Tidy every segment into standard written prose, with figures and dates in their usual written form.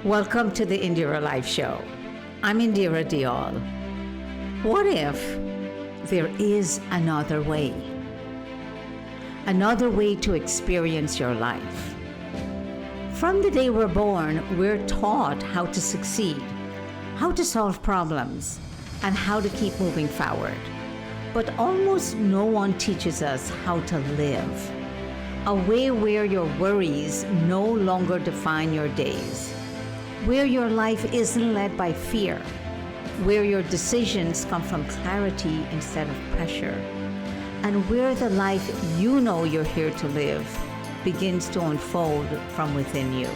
Welcome to the IndiraLife Show. I'm Indira Dyal. What if there is another way? Another way to experience your life. From the day we're born, we're taught how to succeed, how to solve problems, and how to keep moving forward. But almost no one teaches us how to live. A way where your worries no longer define your days. Where your life isn't led by fear, where your decisions come from clarity instead of pressure, and where the life you know you're here to live begins to unfold from within you.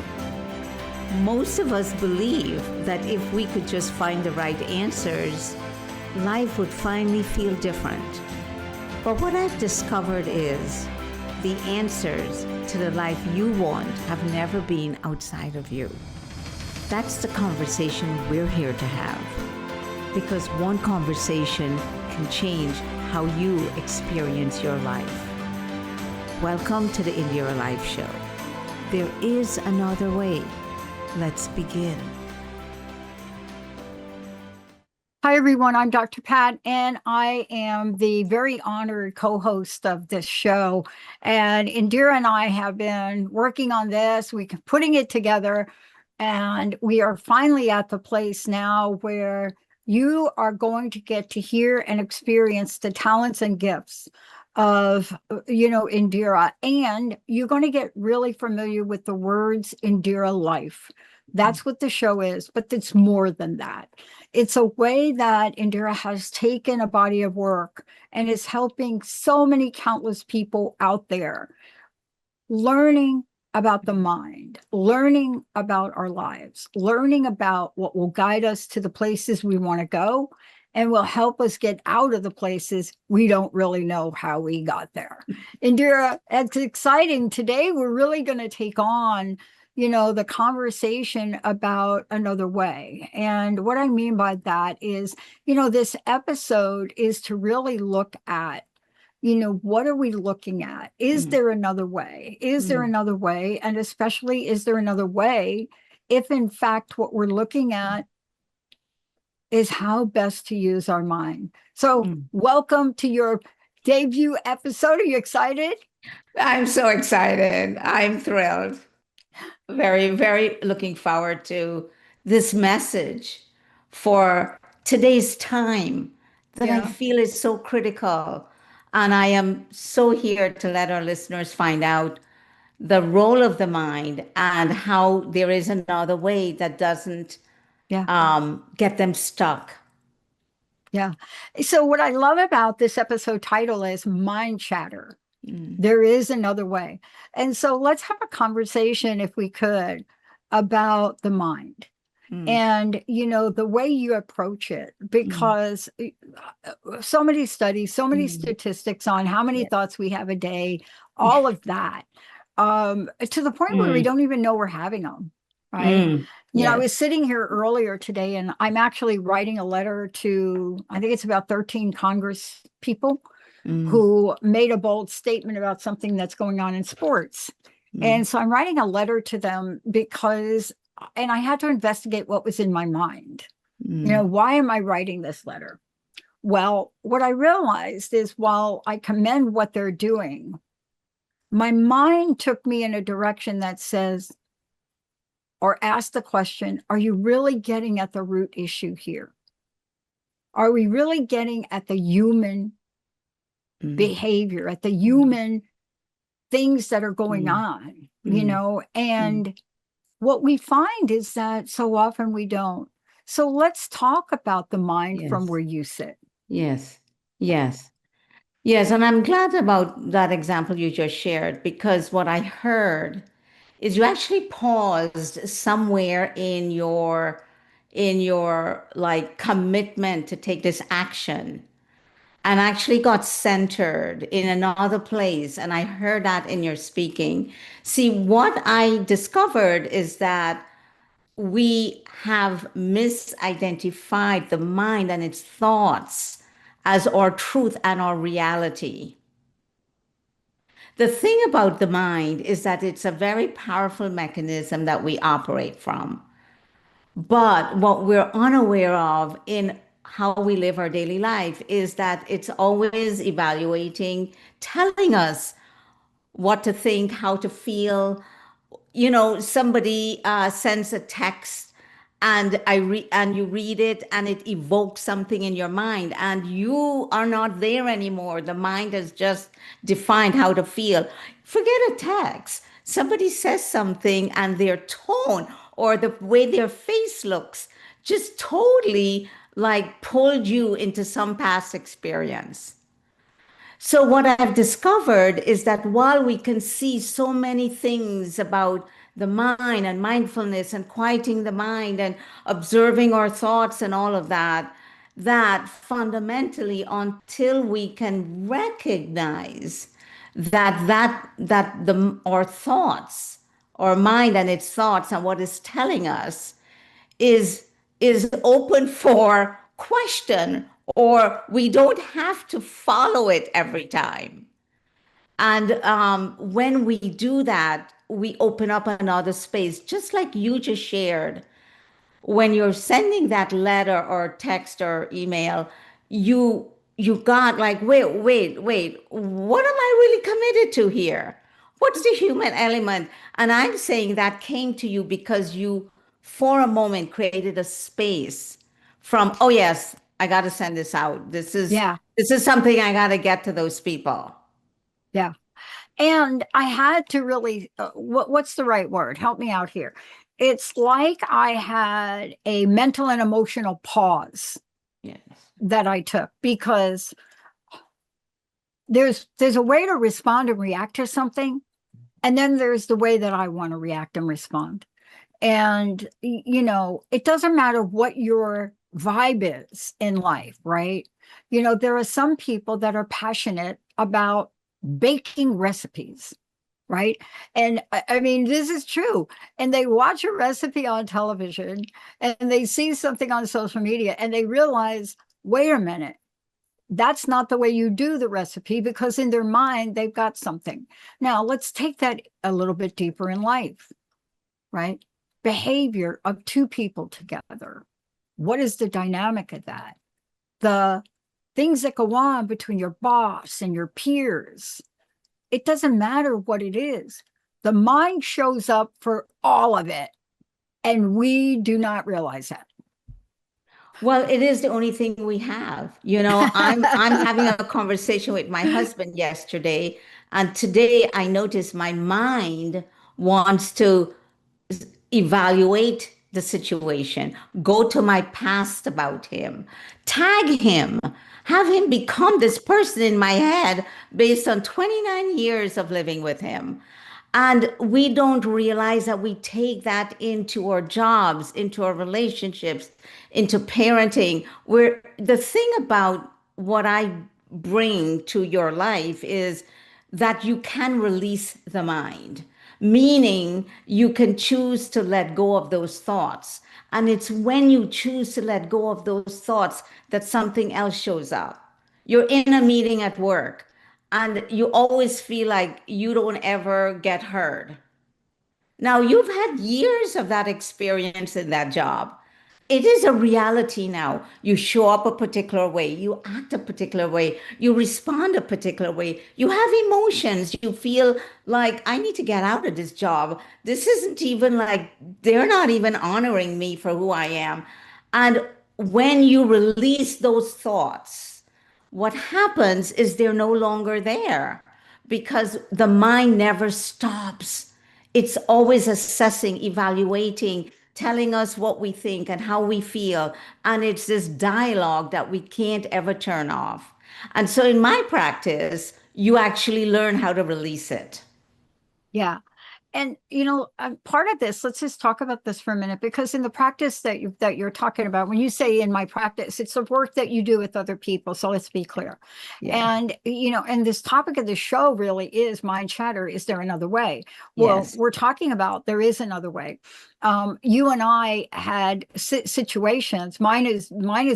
Most of us believe that if we could just find the right answers, life would finally feel different. But what I've discovered is the answers to the life you want have never been outside of you. That's the conversation we're here to have, because one conversation can change how you experience your life. Welcome to the IndiraLife Show. There is another way. Let's begin. Hi, everyone. I'm Dr. Pat, and I am the very honored co-host of this show. And Indira and I have been working on this, putting it together. And we are finally at the place now where you are going to get to hear and experience the talents and gifts of, Indira. And you're going to get really familiar with the words IndiraLife. That's what the show is, but it's more than that. It's a way that Indira has taken a body of work and is helping so many countless people out there learning about the mind, learning about our lives, learning about what will guide us to the places we want to go and will help us get out of the places we don't really know how we got there. Indira, it's exciting. Today, we're really going to take on, the conversation about another way. And what I mean by that is, this episode is to really look at what are we looking at? Is there another way? Is there another way? And especially, is there another way if, in fact, what we're looking at is how best to use our mind? So welcome to your debut episode. Are you excited? I'm so excited. I'm thrilled. Very, very looking forward to this message for today's time that I feel is so critical. And I am so here to let our listeners find out the role of the mind and how there is another way that doesn't get them stuck. Yeah. So what I love about this episode title is Mind Chatter. There is another way. And so let's have a conversation, if we could, about the mind. And, the way you approach it, because so many studies, so many statistics on how many thoughts we have a day, all of that, to the point where we don't even know we're having them, right? I was sitting here earlier today, and I'm actually writing a letter to, I think it's about 13 Congress people who made a bold statement about something that's going on in sports. And so I'm writing a letter to them because and I had to investigate what was in my mind. Why am I writing this letter? Well, what I realized is while I commend what they're doing, my mind took me in a direction that says, or asked the question, are you really getting at the root issue here? Are we really getting at the human behavior, at the human things that are going on, and what we find is that so often we don't. So let's talk about the mind from where you sit. Yes. And I'm glad about that example you just shared, because what I heard is you actually paused somewhere in your like commitment to take this action and actually got centered in another place. And I heard that in your speaking. See, what I discovered is that we have misidentified the mind and its thoughts as our truth and our reality. The thing about the mind is that it's a very powerful mechanism that we operate from. But what we're unaware of in how we live our daily life is that it's always evaluating, telling us what to think, how to feel. You know, somebody sends a text and you read it and it evokes something in your mind and you are not there anymore. The mind has just defined how to feel. Forget a text. Somebody says something and their tone or the way their face looks just totally like pulled you into some past experience. So, what I've discovered is that while we can see so many things about the mind and mindfulness and quieting the mind and observing our thoughts and all of that, that fundamentally, until we can recognize that our thoughts, our mind and its thoughts and what is telling us is is open for question, or we don't have to follow it every time. And when we do that, we open up another space, just like you just shared. When you're sending that letter or text or email, you got like, wait, what am I really committed to here? What's the human element? And I'm saying that came to you because you, for a moment, created a space from, oh yes, I got to send this out. Yeah, This is something I got to get to those people. yeah. And I had to really, what's the right word? Help me out here. It's like I had a mental and emotional pause Yes. that I took because there's a way to respond and react to something, and then there's the way that I want to react and respond. And it doesn't matter what your vibe is in life, right? There are some people that are passionate about baking recipes, right? And I mean, this is true. And they watch a recipe on television and they see something on social media and they realize, wait a minute, that's not the way you do the recipe, because in their mind, they've got something. Now, let's take that a little bit deeper in life, right? Behavior of two people together. What is the dynamic of that? The things that go on between your boss and your peers. It doesn't matter what it is. The mind shows up for all of it, and we do not realize that. Well, it is the only thing we have. You know, I'm having a conversation with my husband yesterday, and today I noticed my mind wants to evaluate the situation, go to my past about him, tag him, have him become this person in my head based on 29 years of living with him. And we don't realize that we take that into our jobs, into our relationships, into parenting. Where the thing about what I bring to your life is that you can release the mind, meaning you can choose to let go of those thoughts. And it's when you choose to let go of those thoughts that something else shows up. You're in a meeting at work and you always feel like you don't ever get heard. Now, you've had years of that experience in that job. It is a reality now. You show up a particular way, you act a particular way, you respond a particular way, you have emotions, you feel like, I need to get out of this job. This isn't even like, they're not even honoring me for who I am. And when you release those thoughts, what happens is they're no longer there because the mind never stops. It's always assessing, evaluating, telling us what we think and how we feel. And it's this dialogue that we can't ever turn off. And so in my practice, you actually learn how to release it. Yeah. And part of this, let's just talk about this for a minute, because in the practice that you're talking about, when you say in my practice, it's the work that you do with other people. So let's be clear. Yeah. And this topic of the show really is mind chatter. Is there another way? Well, Yes. we're talking about there is another way. You and I had situations. Mine is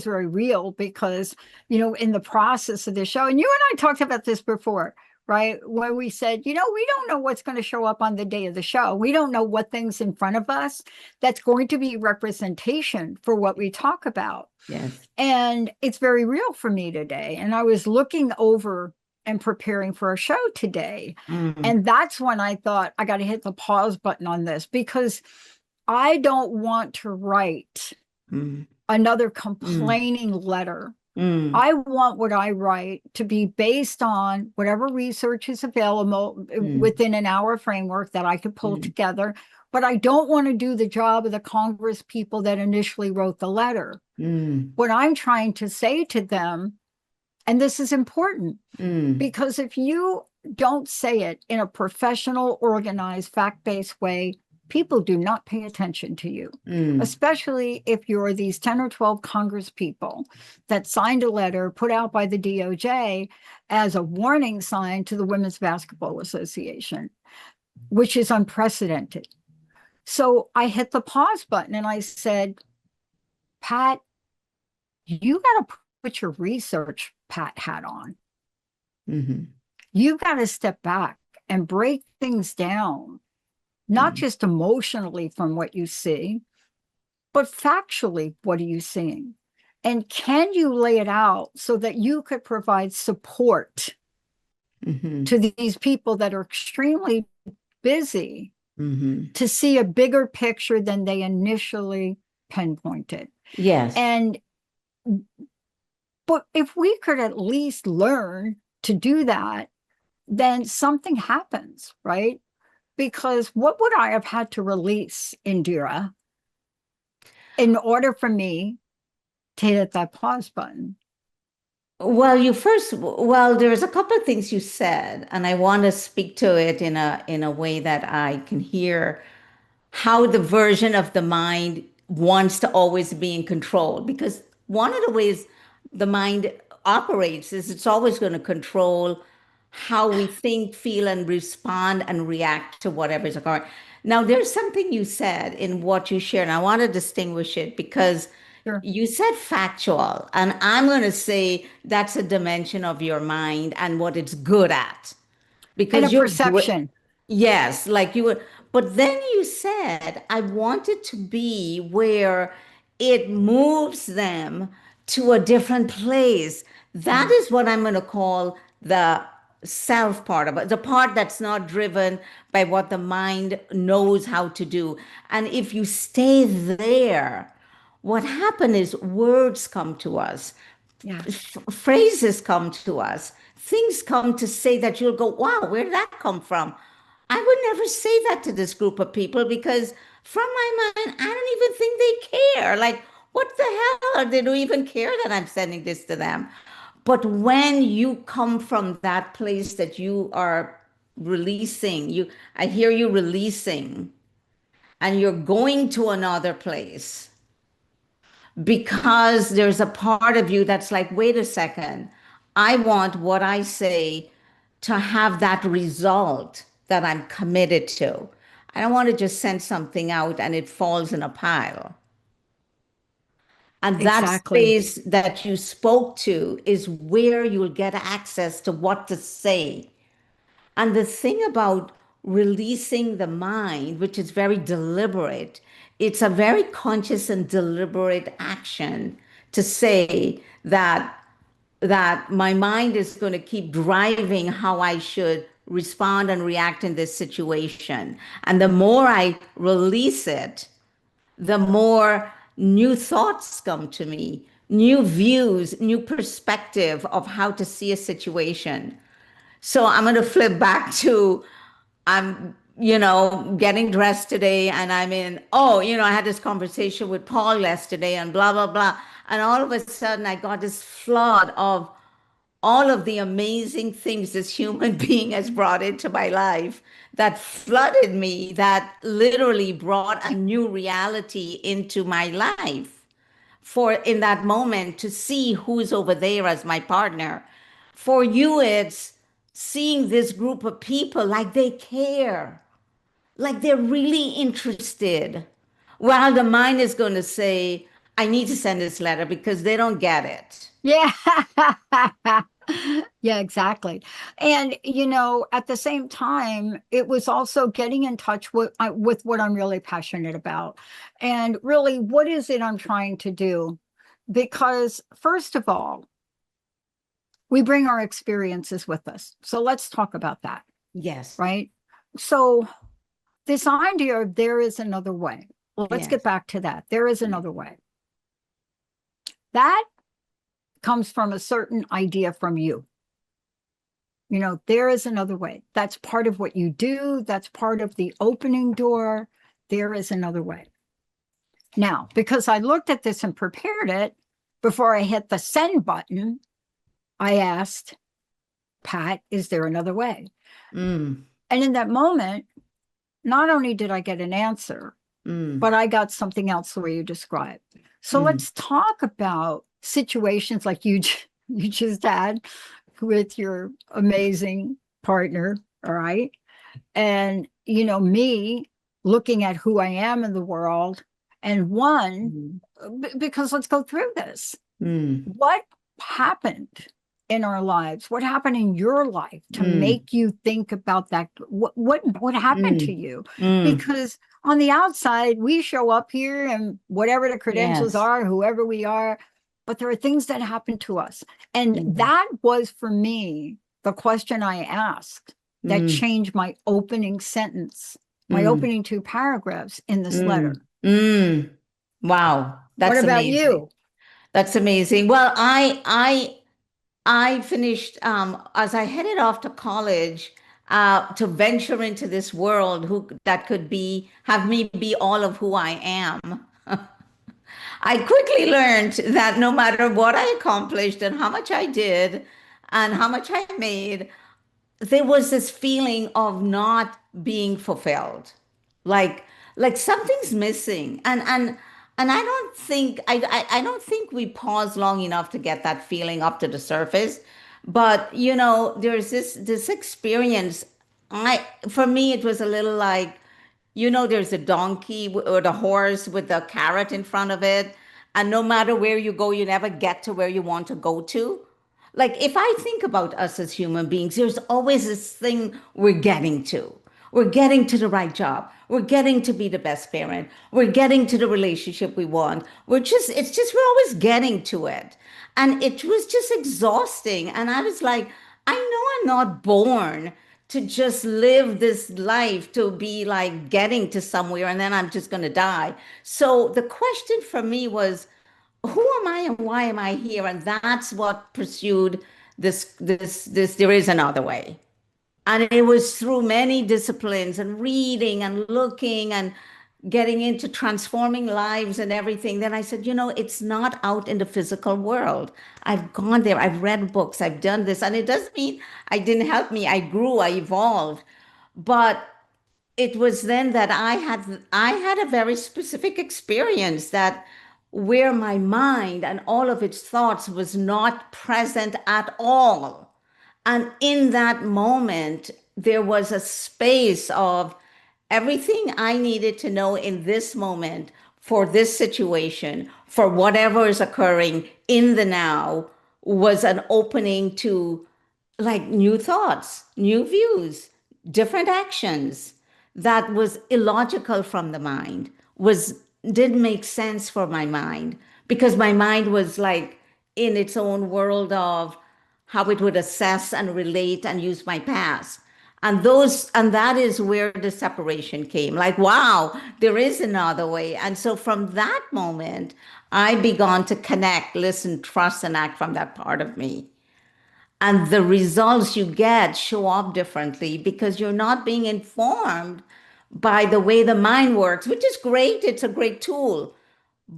very real because in the process of this show, and you and I talked about this before. right? Where we said, we don't know what's going to show up on the day of the show. We don't know what things in front of us that's going to be representation for what we talk about. Yes. And it's very real for me today. And I was looking over and preparing for a show today. Mm. And that's when I thought I got to hit the pause button on this, because I don't want to write another complaining letter. I want what I write to be based on whatever research is available within an hour framework that I could pull together. But I don't want to do the job of the Congress people that initially wrote the letter. What I'm trying to say to them, and this is important, because if you don't say it in a professional, organized, fact-based way, people do not pay attention to you, especially if you're these 10 or 12 Congress people that signed a letter put out by the DOJ as a warning sign to the Women's Basketball Association, which is unprecedented. So I hit the pause button and I said, Pat, you got to put your research Pat hat on. You've got to step back and break things down, not just emotionally from what you see, but factually, what are you seeing? And can you lay it out so that you could provide support to these people that are extremely busy to see a bigger picture than they initially pinpointed? Yes. But if we could at least learn to do that, then something happens, right? Because what would I have had to release, Indira, in order for me to hit that pause button? Well, there's a couple of things you said, and I want to speak to it in a way that I can hear how the version of the mind wants to always be in control. Because one of the ways the mind operates is it's always going to control how we think, feel, and respond and react to whatever is occurring. Now, there's something you said in what you shared, and I want to distinguish it because you said factual, and I'm going to say that's a dimension of your mind and what it's good at. Because and a perception. Yes, like you would. But then you said, I want it to be where it moves them to a different place. That is what I'm going to call the self part of it, the part that's not driven by what the mind knows how to do. And if you stay there, what happens is words come to us, phrases come to us, things come to say that you'll go, wow, where did that come from? I would never say that to this group of people because from my mind, I don't even think they care. Like, what the hell? They don't even care that I'm sending this to them. But when you come from that place that you are releasing, I hear you releasing, and you're going to another place because there's a part of you that's like, wait a second, I want what I say to have that result that I'm committed to. I don't want to just send something out and it falls in a pile. And that space that you spoke to is where you'll get access to what to say. And the thing about releasing the mind, which is very deliberate, it's a very conscious and deliberate action to say that my mind is going to keep driving how I should respond and react in this situation. And the more I release it, the more new thoughts come to me, new views, new perspective of how to see a situation. So I'm going to flip back to I'm, getting dressed today and I had this conversation with Paul yesterday and blah, blah, blah. And all of a sudden I got this flood of all of the amazing things this human being has brought into my life that flooded me, that literally brought a new reality into my life. For in that moment to see who's over there as my partner. For you, it's seeing this group of people like they care, like they're really interested. While the mind is going to say, I need to send this letter because they don't get it. Yeah. Yeah, exactly. And, you know, at the same time, it was also getting in touch with what I'm really passionate about. And really, what is it I'm trying to do? Because, first of all, we bring our experiences with us. So let's talk about that, Yes. right? So, this idea of there is another way. Well, let's get Yes. back to that. There is Yeah. another way. That comes from a certain idea from you. You know, there is another way. That's part of what you do. That's part of the opening door. There is another way. Now, because I looked at this and prepared it before I hit the send button, I asked, Pat, is there another way? Mm. And in that moment, not only did I get an answer, Mm. but I got something else the way you described. So Mm. let's talk about situations like you just had with your amazing partner, all right? And, you know, me looking at who I am in the world. And one, Mm. because let's go through this. Mm. What happened in our lives? What happened in your life to Mm. make you think about that? What happened to Mm. you? Mm. Because on the outside, we show up here and whatever the credentials Yes. are, whoever we are, but there are things that happen to us. And Mm. that was for me the question I asked that Mm. changed my opening sentence, my Mm. opening two paragraphs in this letter. Mm. Mm. Wow, What that's about amazing. you? That's amazing. Well, I finished as I headed off to college to venture into this world who that could be have me be all of who I am. I quickly learned that no matter what I accomplished and how much I did and how much I made, there was this feeling of not being fulfilled, like something's missing, and I don't think we pause long enough to get that feeling up to the surface. But you know, there's this experience. I For me it was a little like, you know, there's a donkey or the horse with the carrot in front of it, and no matter where you go, you never get to where you want to go to. Like, if I think about us as human beings, there's always this thing we're getting to. We're getting to the right job. We're getting to be the best parent. We're getting to the relationship we want. We're always getting to it. And it was just exhausting. And I was like, I know I'm not born to just live this life to be like getting to somewhere and then I'm just going to die. So the question for me was, who am I and why am I here? And that's what pursued this there is another way. And it was through many disciplines and reading and looking and getting into transforming lives and everything. Then I said, you know, it's not out in the physical world. I've gone there, I've read books, I've done this. And it doesn't mean I didn't help me. I grew, I evolved. But it was then that I had a very specific experience that where my mind and all of its thoughts was not present at all. And in that moment, there was a space of everything I needed to know in this moment for this situation, for whatever is occurring in the now, was an opening to like new thoughts, new views, different actions that was illogical from the mind, was didn't make sense for my mind because my mind was like in its own world of how it would assess and relate and use my past. And that is where the separation came. Like, wow, there is another way. And so from that moment, I began to connect, listen, trust, and act from that part of me. And the results you get show up differently because you're not being informed by the way the mind works, which is great. It's a great tool,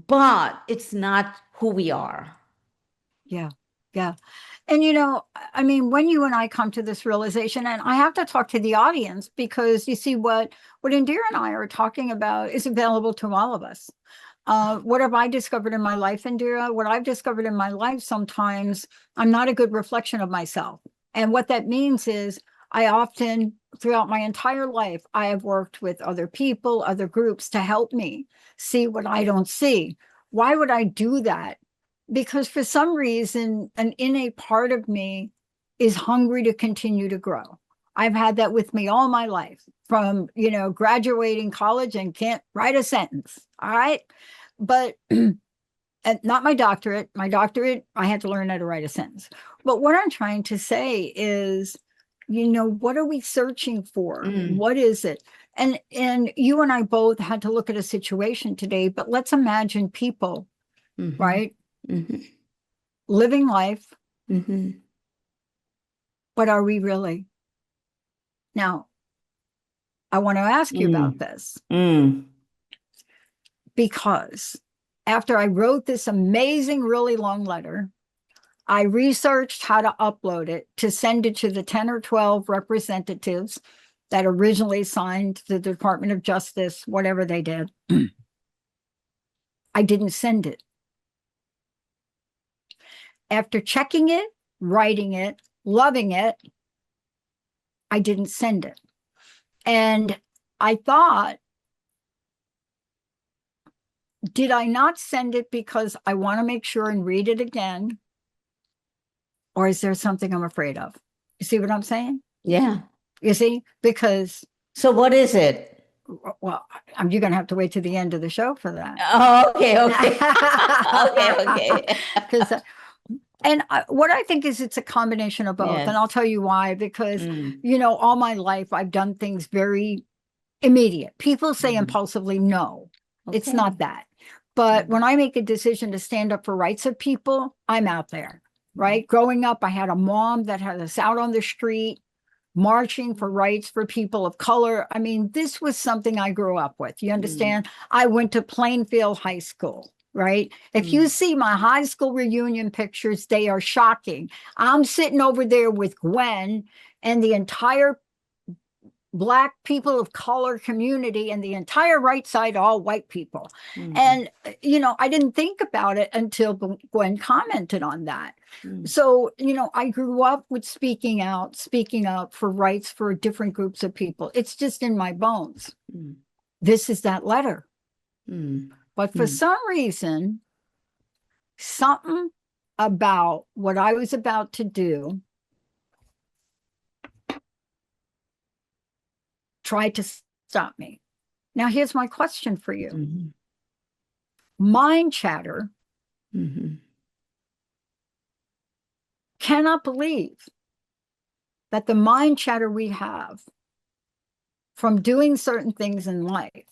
but it's not who we are. Yeah. Yeah. And you know, I mean, when you and I come to this realization, and I have to talk to the audience because you see what Indira and I are talking about is available to all of us. What have I discovered in my life, Indira? What I've discovered in my life, sometimes I'm not a good reflection of myself. And what that means is I often, throughout my entire life, I have worked with other people, other groups to help me see what I don't see. Why would I do that? Because for some reason, an innate part of me is hungry to continue to grow. I've had that with me all my life, from, graduating college and can't write a sentence. All right. But not my doctorate. My doctorate, I had to learn how to write a sentence. But what I'm trying to say is, what are we searching for? What is it? And you and I both had to look at a situation today, but let's imagine people, right? Living life. But are we really? Now, I want to ask you about this. Because after I wrote this amazing, really long letter, I researched how to upload it to send it to the 10 or 12 representatives that originally signed the Department of Justice, whatever they did. I didn't send it. After checking it, writing it, loving it, I didn't send it. And I thought, did I not send it because I want to make sure and read it again? Or is there something I'm afraid of? You see what I'm saying? Yeah. You see? Because. So what is it? Well, you're going to have to wait to the end of the show for that. Oh, okay. Okay. Because, what I think is it's a combination of both. Yes. And I'll tell you why, because, all my life I've done things very immediate. People say impulsively, no, it's not that. But when I make a decision to stand up for rights of people, I'm out there, right? Growing up, I had a mom that had us out on the street marching for rights for people of color. I mean, this was something I grew up with. You understand? I went to Plainfield High School, right? If you see my high school reunion pictures, they are shocking. I'm sitting over there with Gwen and the entire Black people of color community, and the entire right side, all white people. And, I didn't think about it until Gwen commented on that. So, I grew up with speaking up for rights for different groups of people. It's just in my bones. This is that letter. But for some reason, something about what I was about to do tried to stop me. Now, here's my question for you. Mind chatter cannot believe that the mind chatter we have from doing certain things in life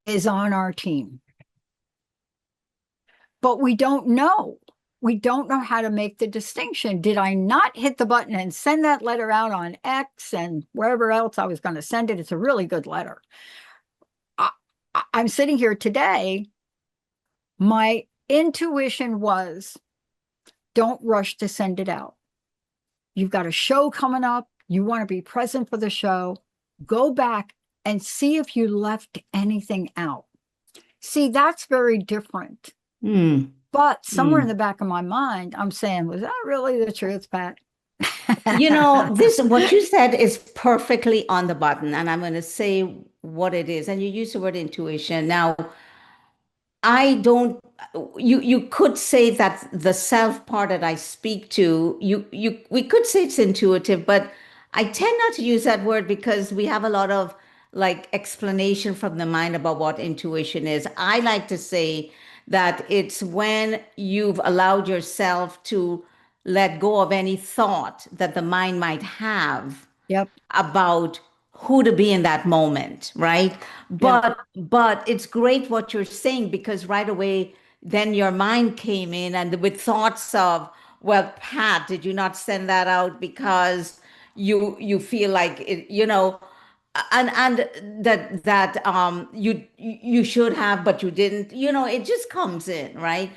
is on our team. But we don't know. We don't know how to make the distinction. Did I not hit the button and send that letter out on X and wherever else I was going to send it? It's a really good letter. I'm sitting here today. My intuition was, don't rush to send it out. You've got a show coming up. You want to be present for the show. Go back and see if you left anything out. See, that's very different. But somewhere in the back of my mind, I'm saying, was that really the truth, Pat? What you said is perfectly on the button, and I'm going to say what it is. And you use the word intuition. Now, you could say that the self part that I speak to, we could say it's intuitive, but I tend not to use that word because we have a lot of explanation from the mind about what intuition is. I like to say that it's when you've allowed yourself to let go of any thought that the mind might have about who to be in that moment, right? But it's great what you're saying, because right away then your mind came in and with thoughts of, well, Pat, did you not send that out because you feel like it, and that you should have, but you didn't, it just comes in, right?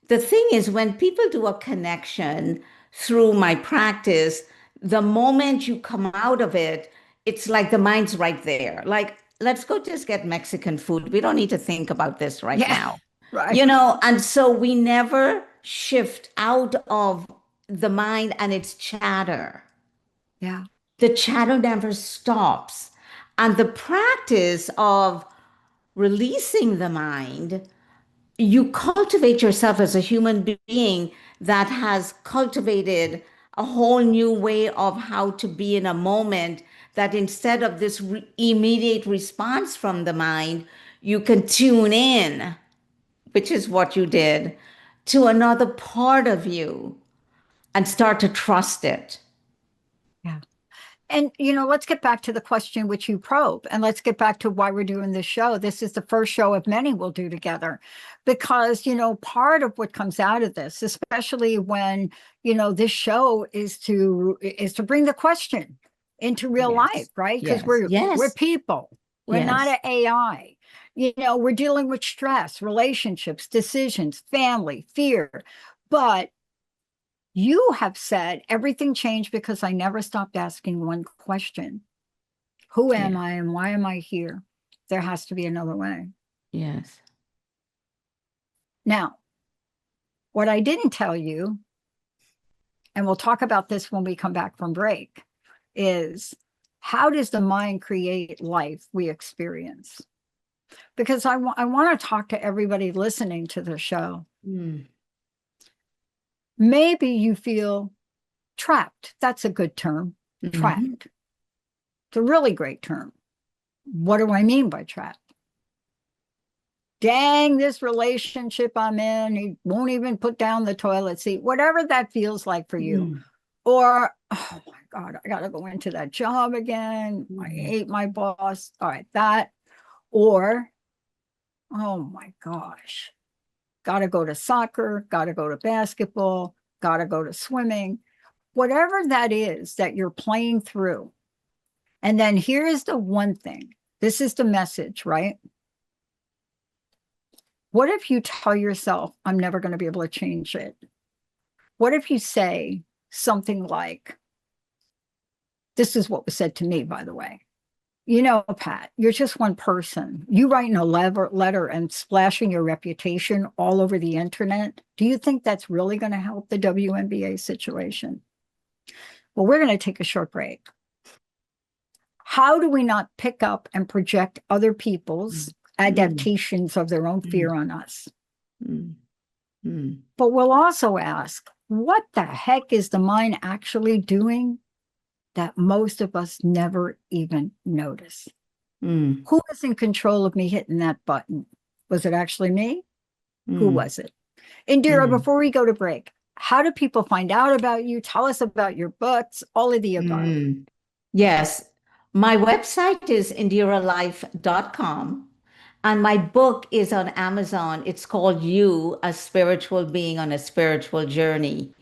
The thing is, when people do a connection through my practice, the moment you come out of it, it's like the mind's right there. Like, let's go just get Mexican food. We don't need to think about this right now. Right. And so we never shift out of the mind and its chatter. Yeah. The chatter never stops. And the practice of releasing the mind, you cultivate yourself as a human being that has cultivated a whole new way of how to be in a moment, that instead of this immediate response from the mind, you can tune in, which is what you did, to another part of you and start to trust it. Yeah. And, let's get back to the question which you probe, and let's get back to why we're doing this show. This is the first show of many we'll do together, because, part of what comes out of this, especially when, this show is to bring the question into real life, Yes. right? Because Yes. we're Yes. people. We're not Yes. an AI. We're dealing with stress, relationships, decisions, family, fear. But you have said everything changed because I never stopped asking one question. Who am Yeah. I and why am I here? There has to be another way. Yes. Now, what I didn't tell you, and we'll talk about this when we come back from break, is how does the mind create life we experience? Because I want to talk to everybody listening to the show. Mm. Maybe you feel trapped. That's a good term, trapped. Mm-hmm. It's a really great term. What do I mean by trapped? Dang, this relationship I'm in, he won't even put down the toilet seat, whatever that feels like for you. Mm. Or, oh my God, I got to go into that job again. I Mm. hate my boss. All right, that. Or, oh my gosh, got to go to soccer, got to go to basketball, got to go to swimming, whatever that is that you're playing through. And then here's the one thing. This is the message, right? What if you tell yourself, I'm never going to be able to change it? What if you say something like, this is what was said to me, by the way. Pat, you're just one person. You writing a letter and splashing your reputation all over the internet. Do you think that's really going to help the WNBA situation? Well, we're going to take a short break. How do we not pick up and project other people's adaptations of their own fear on us? But we'll also ask, what the heck is the mind actually doing that most of us never even notice? Who is in control of me hitting that button? Was it actually me? Who was it? Indira, before we go to break, how do people find out about you? Tell us about your books, all of the above. Yes. My website is IndiraLife.com. And my book is on Amazon. It's called You, a Spiritual Being on a Spiritual Journey.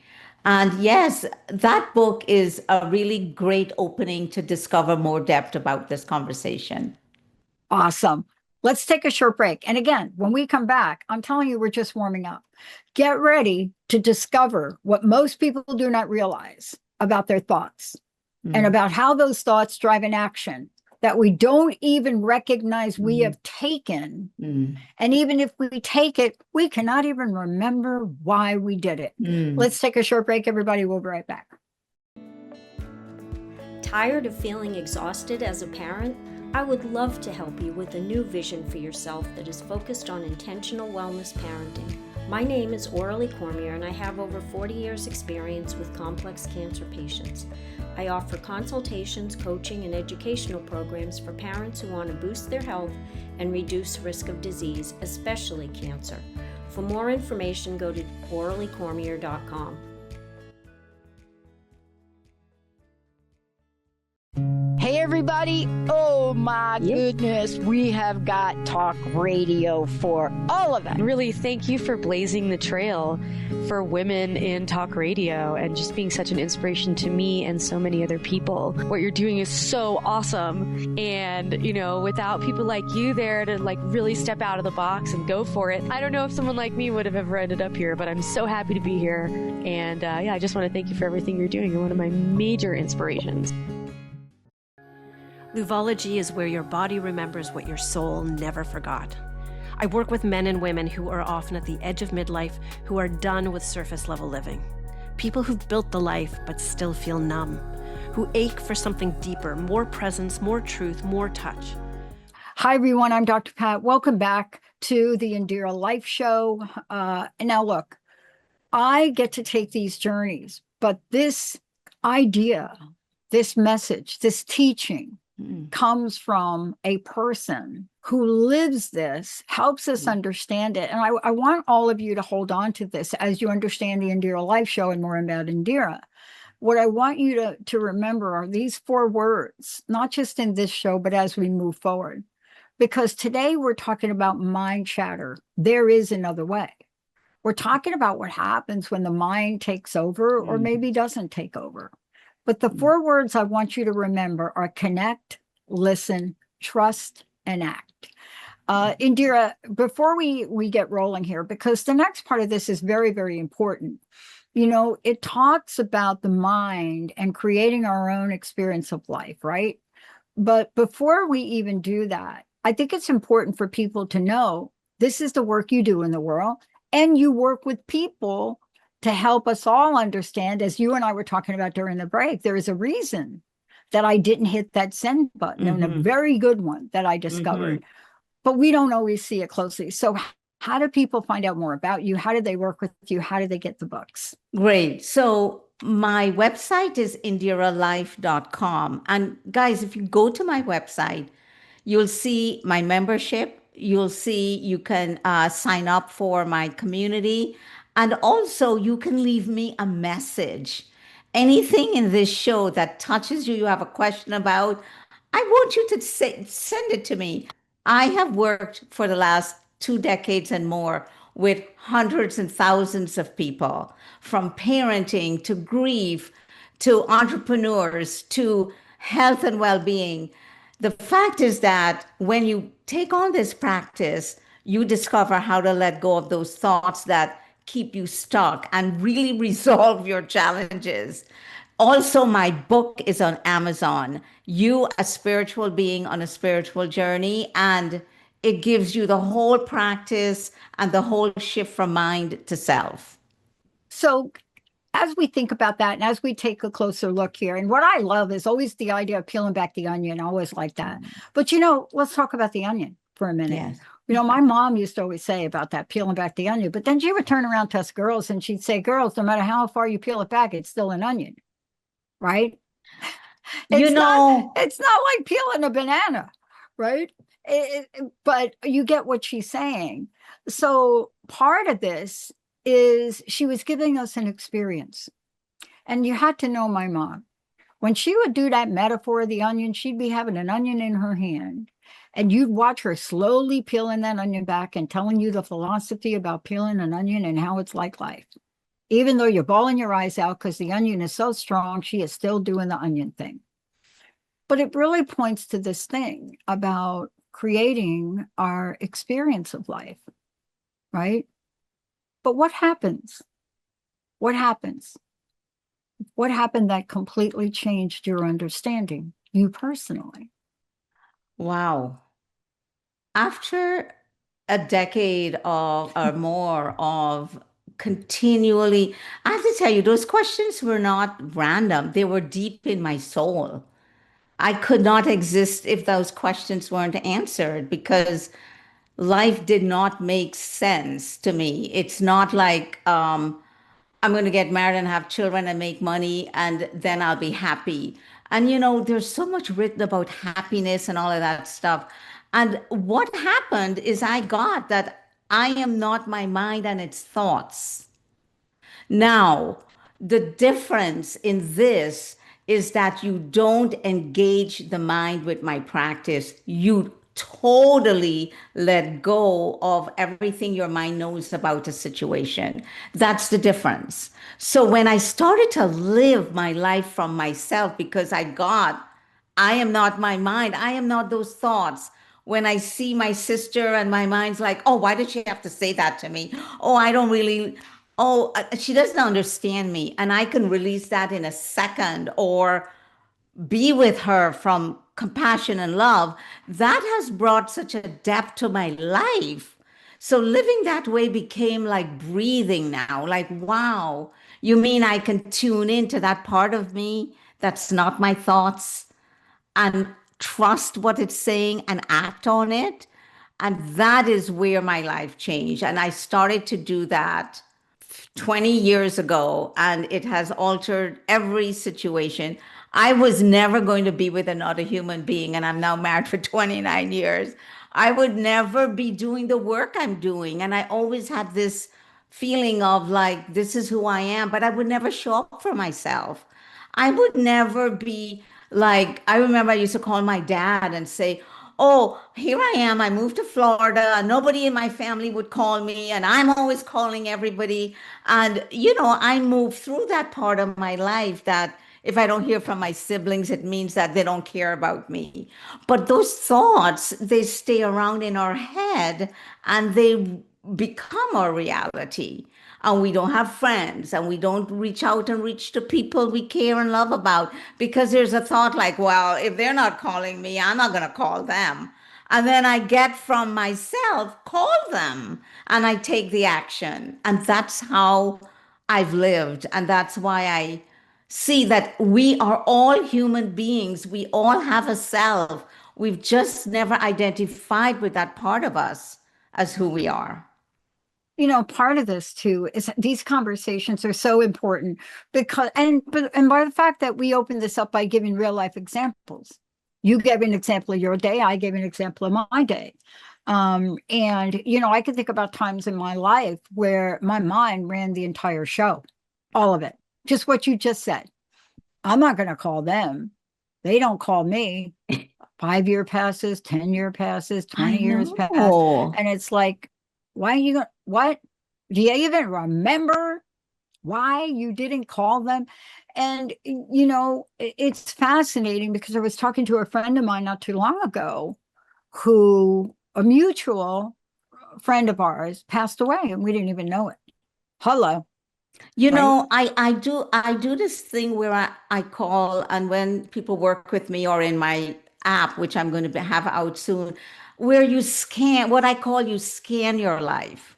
And yes, that book is a really great opening to discover more depth about this conversation. Awesome. Let's take a short break. And again, when we come back, I'm telling you, we're just warming up. Get ready to discover what most people do not realize about their thoughts and about how those thoughts drive an action that we don't even recognize we have taken. And even if we take it, we cannot even remember why we did it. Let's take a short break, everybody. We'll be right back. Tired of feeling exhausted as a parent? I would love to help you with a new vision for yourself that is focused on intentional wellness parenting. My name is Oralie Cormier, and I have over 40 years experience with complex cancer patients. I offer consultations, coaching, and educational programs for parents who want to boost their health and reduce risk of disease, especially cancer. For more information, go to oraliecormier.com. Hey everybody, oh my goodness, we have got talk radio for all of it. Really, thank you for blazing the trail for women in talk radio and just being such an inspiration to me and so many other people. What you're doing is so awesome. And, without people like you there to really step out of the box and go for it, I don't know if someone like me would have ever ended up here, but I'm so happy to be here. And I just want to thank you for everything you're doing. You're one of my major inspirations. Luvology is where your body remembers what your soul never forgot. I work with men and women who are often at the edge of midlife, who are done with surface level living. People who've built the life but still feel numb, who ache for something deeper, more presence, more truth, more touch. Hi everyone, I'm Dr. Pat. Welcome back to the IndiraLife Show. And now look, I get to take these journeys, But this idea, this message, this teaching comes from a person who lives this, helps us understand it. And I want all of you to hold on to this as you understand the IndiraLife Show and more about Indira. What I want you to remember are these 4 words, not just in this show, but as we move forward. Because today we're talking about mind chatter. There is another way. We're talking about what happens when the mind takes over or maybe doesn't take over. But the 4 words I want you to remember are connect, listen, trust, and act. Indira, before we get rolling here, because the next part of this is very, very important. You know, it talks about the mind and creating our own experience of life, right? But before we even do that, I think it's important for people to know this is the work you do in the world, and you work with people to help us all understand, as you and I were talking about during the break, there is a reason that I didn't hit that send button, and a very good one that I discovered, but we don't always see it closely. So how do people find out more about you? How do they work with you? How do they get the books? Great. So my website is IndiraLife.com. And guys, if you go to my website, you'll see my membership. You'll see you can sign up for my community. And also you can leave me a message. Anything in this show that touches you, you have a question about, I want you to send it to me. I have worked for the last 2 decades and more with hundreds and thousands of people, from parenting to grief to entrepreneurs to health and well-being. The fact is that when you take on this practice, you discover how to let go of those thoughts that keep you stuck and really resolve your challenges. Also, my book is on Amazon, You, a Spiritual Being on a Spiritual Journey, and it gives you the whole practice and the whole shift from mind to self. So as we think about that, and as we take a closer look here, and what I love is always the idea of peeling back the onion. I always like that. But, you know, let's talk about the onion for a minute. Yes. You know, my mom used to always say about that, peeling back the onion, but then she would turn around to us girls and she'd say, girls, no matter how far you peel it back, it's still an onion, right? You know, It's not like peeling a banana, right? But you get what she's saying. So part of this is she was giving us an experience. And you had to know my mom. When she would do that metaphor of the onion, she'd be having an onion in her hand. And you'd watch her slowly peeling that onion back and telling you the philosophy about peeling an onion and how it's like life. Even though you're bawling your eyes out because the onion is so strong, she is still doing the onion thing. But it really points to this thing about creating our experience of life, right? But what happens? What happens? What happened that completely changed your understanding, you personally? wow. After a decade of or more of continually, I have to tell you, those questions were not random. They were deep in my soul. I could not exist if those questions weren't answered because life did not make sense to me. It's not like I'm going to get married and have children and make money and then I'll be happy. And you know, there's so much written about happiness and all of that stuff. And what happened is I got that I am not my mind and its thoughts. Now, the difference in this is that you don't engage the mind with my practice. You totally let go of everything your mind knows about a situation. That's the difference. So when I started to live my life from myself, because I am not my mind, I am not those thoughts. When I see my sister and my mind's like, oh, why did she have to say that to me? Oh, I don't really, oh, she doesn't understand me. And I can release that in a second or be with her from compassion and love. That has brought such a depth to my life. So living that way became like breathing now. Like, wow, you mean I can tune into that part of me that's not my thoughts and trust what it's saying and act on it? And that is where my life changed. And I started to do that 20 years ago, and it has altered every situation. I was never going to be with another human being, and I'm now married for 29 years. I would never be doing the work I'm doing. And I always had this feeling of like, this is who I am, but I would never show up for myself. I would never be like, I remember I used to call my dad and say, oh, here I am. I moved to Florida. Nobody in my family would call me, and I'm always calling everybody. And, I moved through that part of my life that if I don't hear from my siblings, it means that they don't care about me. But those thoughts, they stay around in our head and they become our reality. And we don't have friends and we don't reach out and reach to people we care and love about because there's a thought like, well, if they're not calling me, I'm not going to call them. And then I get from myself, call them, and I take the action. And that's how I've lived. And that's why I see that we are all human beings. We all have a self. We've just never identified with that part of us as who we are. Part of this too is these conversations are so important because, and by the fact that we opened this up by giving real life examples. You gave an example of your day. I gave an example of my day. And, I can think about times in my life where my mind ran the entire show, all of it, just what you just said. I'm not going to call them. They don't call me. 5-year passes, 10-year passes, 20 years pass. And it's like, why are you going, what? Do you even remember why you didn't call them? And, it's fascinating because I was talking to a friend of mine not too long ago who a mutual friend of ours passed away and we didn't even know it. Hello. I do this thing where I call, and when people work with me or in my app, which I'm going to have out soon, where you scan, what I call you scan your life.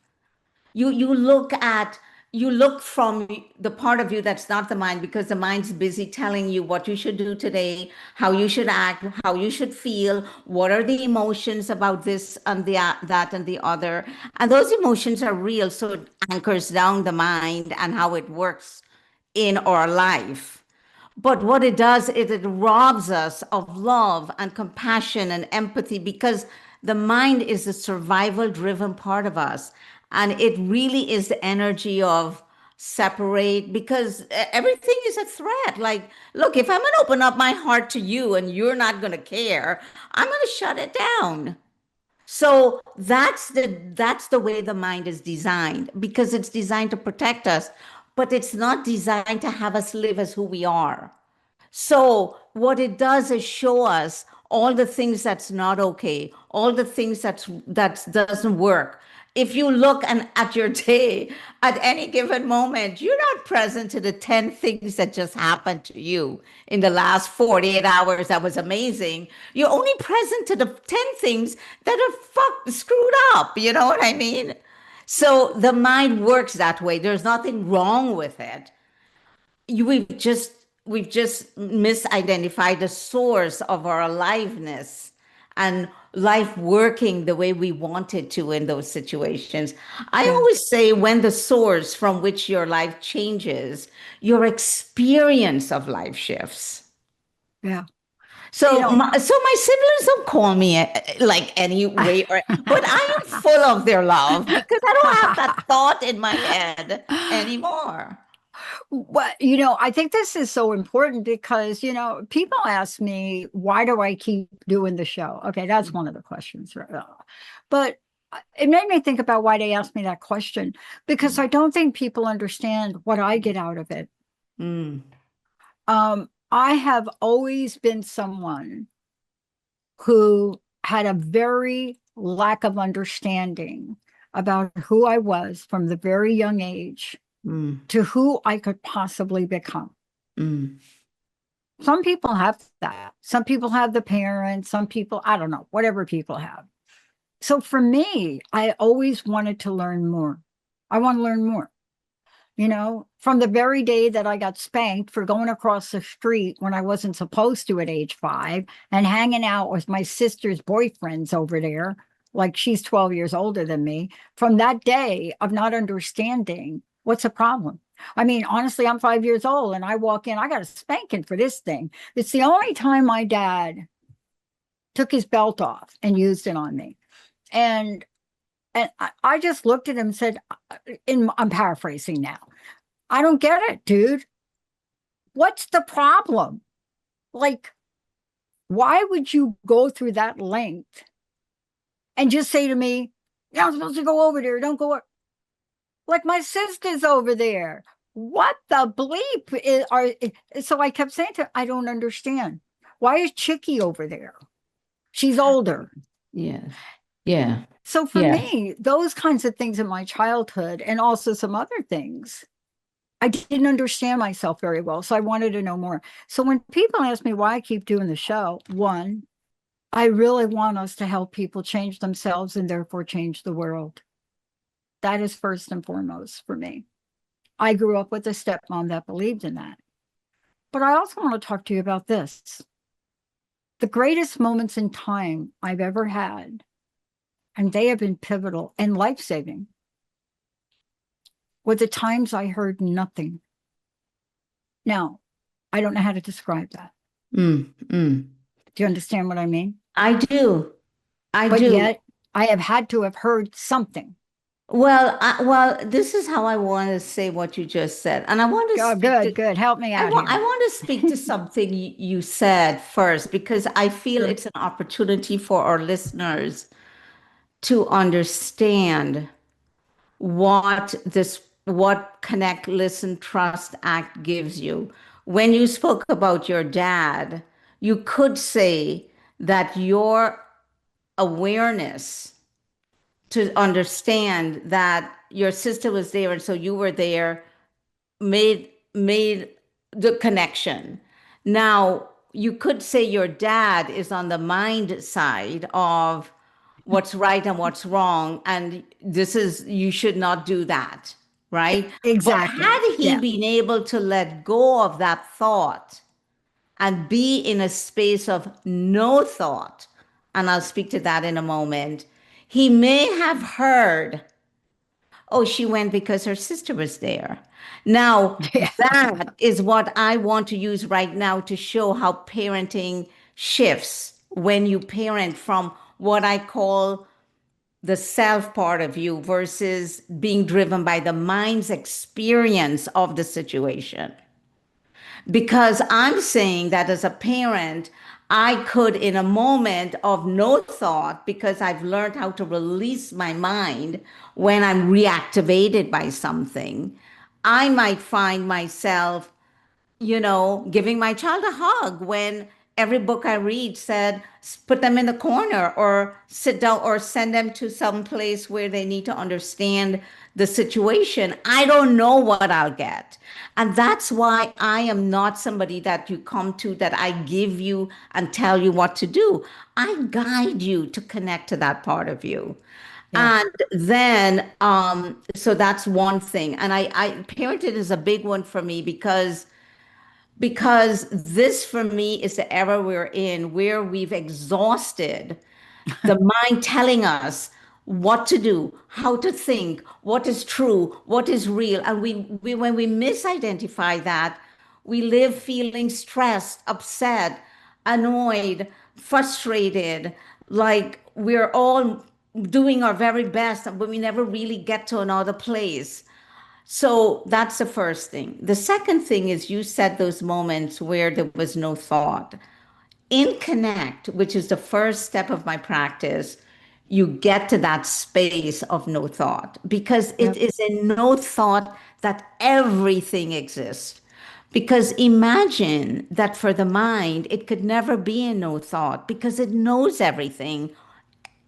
You look from the part of you that's not the mind, because the mind's busy telling you what you should do today, how you should act, how you should feel, what are the emotions about this and that and the other. And those emotions are real, so it anchors down the mind and how it works in our life. But what it does is it robs us of love and compassion and empathy, because the mind is the survival driven part of us. And it really is the energy of separate, because everything is a threat. Like, look, if I'm going to open up my heart to you and you're not going to care, I'm going to shut it down. So that's the way the mind is designed, because it's designed to protect us, but it's not designed to have us live as who we are. So what it does is show us all the things that's not okay, all the things that doesn't work. If you look at your day, at any given moment, you're not present to the 10 things that just happened to you in the last 48 hours. That was amazing. You're only present to the 10 things that are screwed up. You know what I mean? So the mind works that way. There's nothing wrong with it. We've just misidentified the source of our aliveness and life working the way we want it to in those situations. I always say, when the source from which your life changes, your experience of life shifts. Yeah. So my siblings don't call me like any way, but I am full of their love because I don't have that thought in my head anymore. Well, I think this is so important because, people ask me, why do I keep doing the show? Okay, that's one of the questions. Right? But it made me think about why they asked me that question, because I don't think people understand what I get out of it. Mm. I have always been someone who had a very lack of understanding about who I was from the very young age to who I could possibly become. Some people have that. Some people have the parents, some people, I don't know, whatever people have. So for me, I always wanted to learn more. I want to learn more. From the very day that I got spanked for going across the street when I wasn't supposed to at age 5 and hanging out with my sister's boyfriends over there, like she's 12 years older than me, from that day of not understanding What's the problem? I mean, honestly, I'm 5 years old and I walk in, I got a spanking for this thing. It's the only time my dad took his belt off and used it on me. And I just looked at him and said, I'm paraphrasing now, I don't get it, dude. What's the problem? Like, why would you go through that length and just say to me, you're not supposed to go over there, don't go. Like, my sister's over there. What the bleep so I kept saying to her, I don't understand. Why is Chicky over there? She's older. Yeah. Yeah. So for Yeah. me, those kinds of things in my childhood and also some other things, I didn't understand myself very well. So I wanted to know more. So when people ask me why I keep doing the show, one, I really want us to help people change themselves and therefore change the world. That is first and foremost for me. I grew up with a stepmom that believed in that. But I also want to talk to you about this. The greatest moments in time I've ever had, and they have been pivotal and life-saving, were the times I heard nothing. Now, I don't know how to describe that. Mm. Do you understand what I mean? I do. But yet, I have had to have heard something. Well, this is how I want to say what you just said, and I want to Oh, good. Help me out here. I want to speak to something you said first, because I feel Sure. it's an opportunity for our listeners to understand what Connect, Listen, Trust Act gives you. When you spoke about your dad, you could say that your awareness to understand that your sister was there and so you were there made the connection. Now, you could say your dad is on the mind side of what's right and what's wrong, and you should not do that, right? But Exactly. had he Yeah. been able to let go of that thought and be in a space of no thought, and I'll speak to that in a moment, he may have heard, oh, she went because her sister was there. Now, Yeah. that is what I want to use right now to show how parenting shifts when you parent from what I call the self part of you versus being driven by the mind's experience of the situation. Because I'm saying that as a parent, I could, in a moment of no thought, because I've learned how to release my mind when I'm reactivated by something, I might find myself, giving my child a hug when every book I read said, put them in the corner or sit down or send them to some place where they need to understand the situation. I don't know what I'll get. And that's why I am not somebody that you come to, that I give you and tell you what to do. I guide you to connect to that part of you. Yes. And then, so that's one thing. And I parenting is a big one for me because this for me is the era we're in where we've exhausted the mind telling us what to do, how to think, what is true, what is real. And we when we misidentify that, we live feeling stressed, upset, annoyed, frustrated, like we're all doing our very best, but we never really get to another place. So that's the first thing. The second thing is you said those moments where there was no thought. In Connect, which is the first step of my practice, you get to that space of no thought because it Yep. is in no thought that everything exists. Because imagine that for the mind, it could never be in no thought because it knows everything.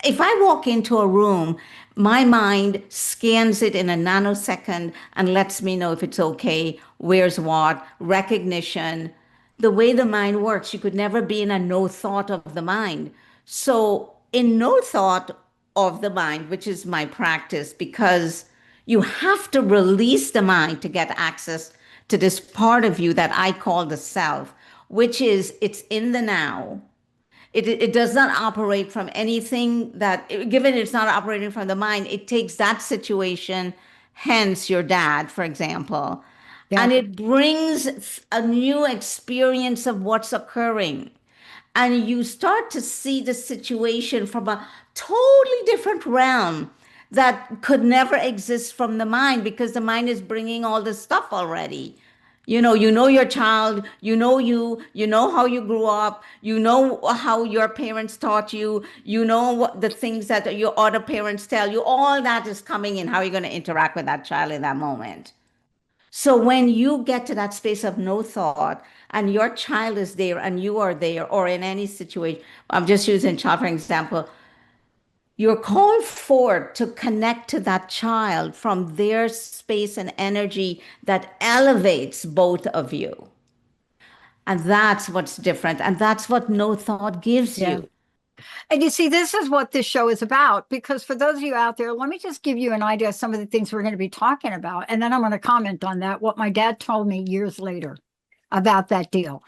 If I walk into a room, my mind scans it in a nanosecond and lets me know if it's okay, where's what, recognition. The way the mind works, you could never be in a no thought of the mind. So, in no thought of the mind, which is my practice, because you have to release the mind to get access to this part of you that I call the self, which is it's in the now. It does not operate from anything that, given it's not operating from the mind, it takes that situation, hence your dad, for example, Yeah. and it brings a new experience of what's occurring. And you start to see the situation from a totally different realm that could never exist from the mind, because the mind is bringing all this stuff already. You know your child, you know how you grew up, you know how your parents taught you, you know what the things that your other parents tell you, all that is coming in, how you're going to interact with that child in that moment. So when you get to that space of no thought and your child is there and you are there, or in any situation, I'm just using child for example, you're called for to connect to that child from their space and energy that elevates both of you. And that's what's different. And that's what no thought gives Yeah. you. And you see, this is what this show is about, because for those of you out there, let me just give you an idea of some of the things we're going to be talking about. And then I'm going to comment on that, what my dad told me years later about that deal.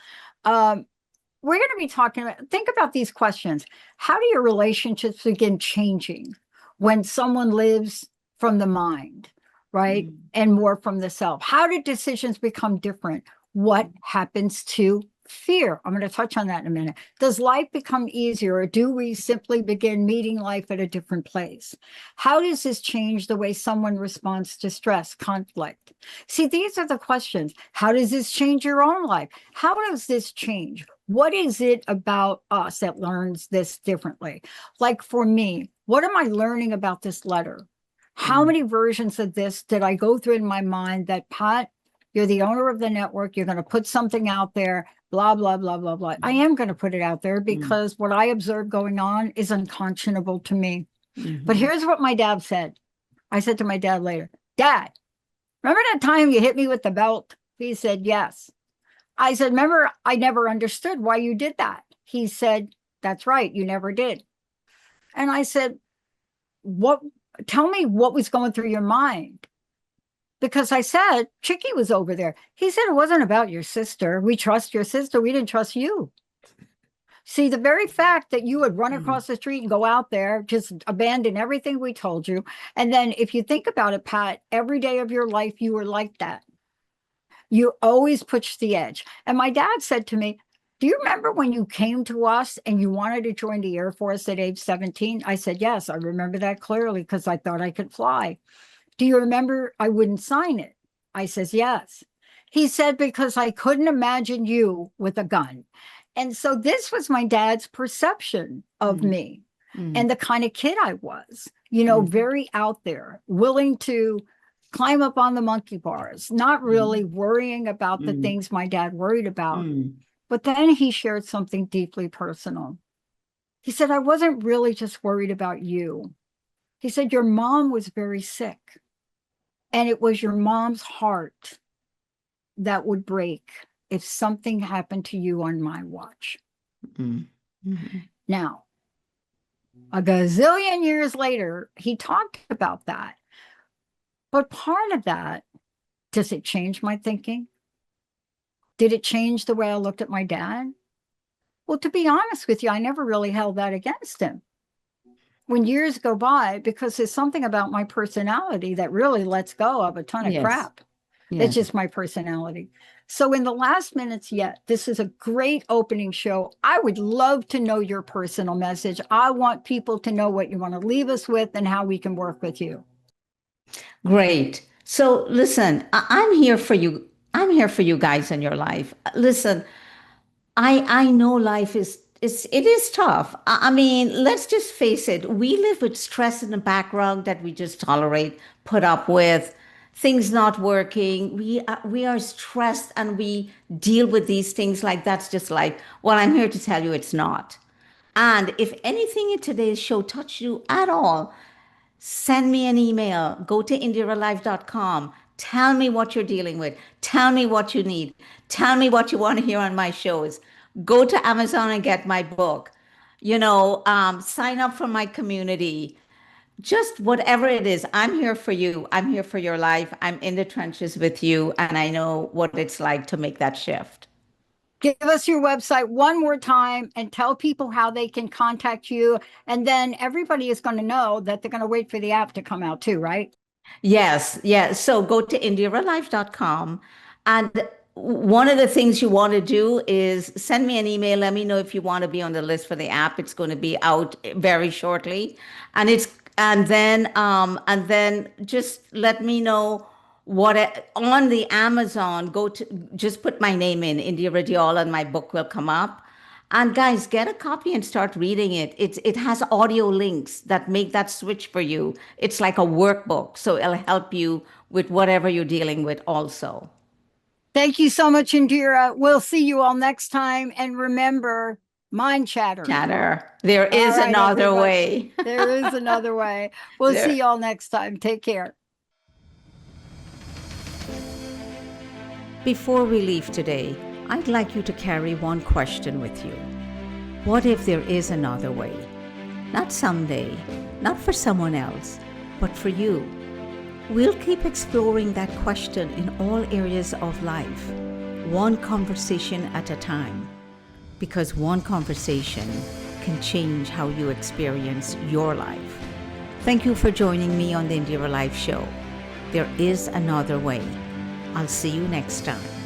We're going to be talking about, think about these questions. How do your relationships begin changing when someone lives from the mind, right? And more from the self? How do decisions become different? What happens to fear? I'm going to touch on that in a minute. Does life become easier, or do we simply begin meeting life at a different place? How does this change the way someone responds to stress, conflict? See, these are the questions. How does this change your own life? How does this change? What is it about us that learns this differently? Like for me, what am I learning about this letter? How many versions of this did I go through in my mind that, Pat, you're the owner of the network, you're going to put something out there, blah, blah, blah, blah, blah. I am going to put it out there because what I observe going on is unconscionable to me. But here's what my dad said. I said to my dad later, Dad, remember that time you hit me with the belt? He said, yes. I said, remember, I never understood why you did that. He said, that's right, you never did. And I said, tell me what was going through your mind. Because I said, Chicky was over there. He said, it wasn't about your sister. We trust your sister. We didn't trust you. See, the very fact that you would run across the street and go out there, just abandon everything we told you. And then if you think about it, Pat, every day of your life, you were like that. You always push the edge. And my dad said to me, do you remember when you came to us and you wanted to join the Air Force at age 17? I said, yes, I remember that clearly because I thought I could fly. Do you remember I wouldn't sign it? I says, yes. He said, because I couldn't imagine you with a gun. And so this was my dad's perception of me and the kind of kid I was, very out there, willing to climb up on the monkey bars, not really worrying about the things my dad worried about. But then he shared something deeply personal. He said, I wasn't really just worried about you. He said, your mom was very sick. And it was your mom's heart that would break if something happened to you on my watch. Now, a gazillion years later, he talked about that. But part of that, does it change my thinking? Did it change the way I looked at my dad? Well, to be honest with you, I never really held that against him. When years go by, because there's something about my personality that really lets go of a ton of crap. It's just my personality. So in the last minutes yet, this is a great opening show. I would love to know your personal message. I want people to know what you want to leave us with and how we can work with you. Great. So listen, I'm here for you. I'm here for you guys in your life. Listen, I know life it is tough. I mean, let's just face it. We live with stress in the background that we just tolerate, put up with, things not working. We are stressed and we deal with these things like that's just life. Well, I'm here to tell you it's not. And if anything in today's show touched you at all, send me an email. Go to IndiraLife.com. Tell me what you're dealing with. Tell me what you need. Tell me what you want to hear on my shows. Go to Amazon and get my book. Sign up for my community. Just whatever it is, I'm here for you. I'm here for your life. I'm in the trenches with you, and I know what it's like to make that shift. Give us your website one more time and tell people how they can contact you. And then everybody is going to know that they're going to wait for the app to come out too, right? Yes, yes. So go to IndiraLife.com. And one of the things you want to do is send me an email. Let me know if you want to be on the list for the app. It's going to be out very shortly. And then just let me know on the Amazon, go to just put my name in, Indira Dyal, and my book will come up. And guys, get a copy and start reading it. It has audio links that make that switch for you. It's like a workbook, so it'll help you with whatever you're dealing with also. Thank you so much, Indira. We'll see you all next time. And remember, mind chatter. Chatter. There is All right, another everybody. way. There is another way. We'll There- see you all next time. Take care. Before we leave today, I'd like you to carry one question with you. What if there is another way? Not someday, not for someone else, but for you. We'll keep exploring that question in all areas of life, one conversation at a time, because one conversation can change how you experience your life. Thank you for joining me on the IndiraLife Show. There is another way. I'll see you next time.